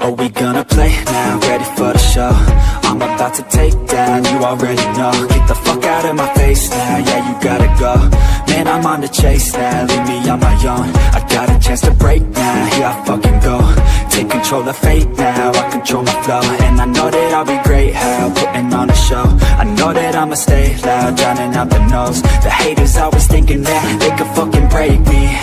Are we gonna play now? Ready for the show? I'm about to take down, you already know. Get the fuck out of my face now, yeah, you gotta go. Man, I'm on the chase now, leave me on my own. I got a chance to break now, here I fucking go. Take control of fate now, I control my flow. And I know that I'll be great, how putting on a show. I know that I'ma stay loud, drowning out the noise. The haters always thinking that they could fucking break me.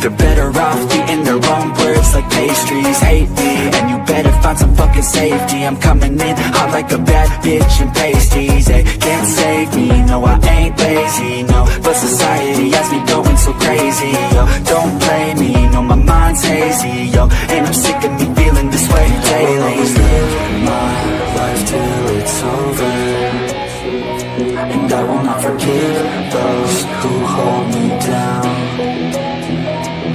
They're better off eating their own words like pastries. Hate me, and you better find some fucking safety. I'm coming in hot like a bad bitch in pasties. They can't save me, no I ain't lazy, no. But society has me going so crazy, yo. Don't blame me, no my mind's hazy, yo. And I'm sick of me feeling this way daily. I will always live my life till it's over, and I will not forgive those who hold me down.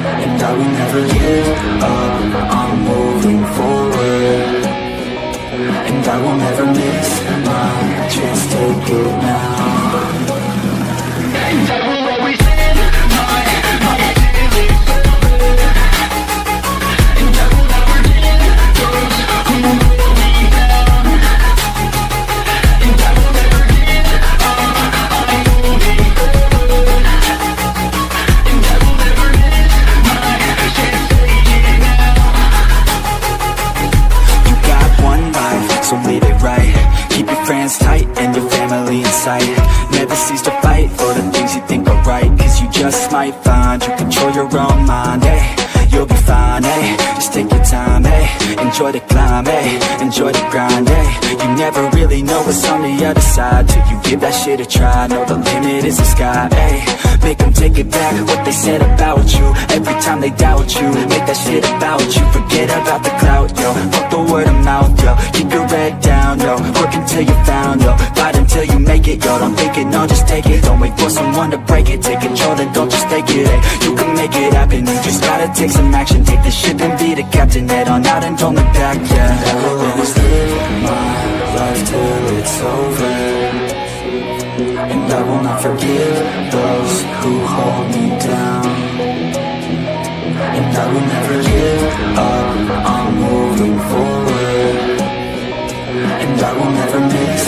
And I will never give up, I'm moving forward. And I will never miss my chance, take it now. And I will always live my life till it's over, and I will never give those who hold me down. And I will never give up, I'm moving forward. And I will never miss my chance, take it now. You got one life, so live it right. Keep your friends tight and your family in sight. Never cease to fight for the things you think are right, cause you just might find you control your own mind, hey. You'll be fine, hey. Just take your time, hey. Enjoy the climb, hey. Enjoy the grind, hey. You never really know what's on the other side till you give that shit a try. Know the limit is the sky, hey. Make them take it back, what they said about you. Every time they doubt you, make that shit about you. Forget about the clout, yo. Fuck the word of mouth, yo. Keep your head down, yo. Work until you found, yo. Fight until you make it, yo. Don't think it, no, just take it. Don't wait for someone to break it. Take control, then don't just take it, hey. You can make it happen, you just gotta take some action. Take the ship and be the captain. Head on out and don't look back, yeah. I will always live my life till it's over, and I will not forgive those who hold me down. And I will never give up, I'm moving forward. And I will never miss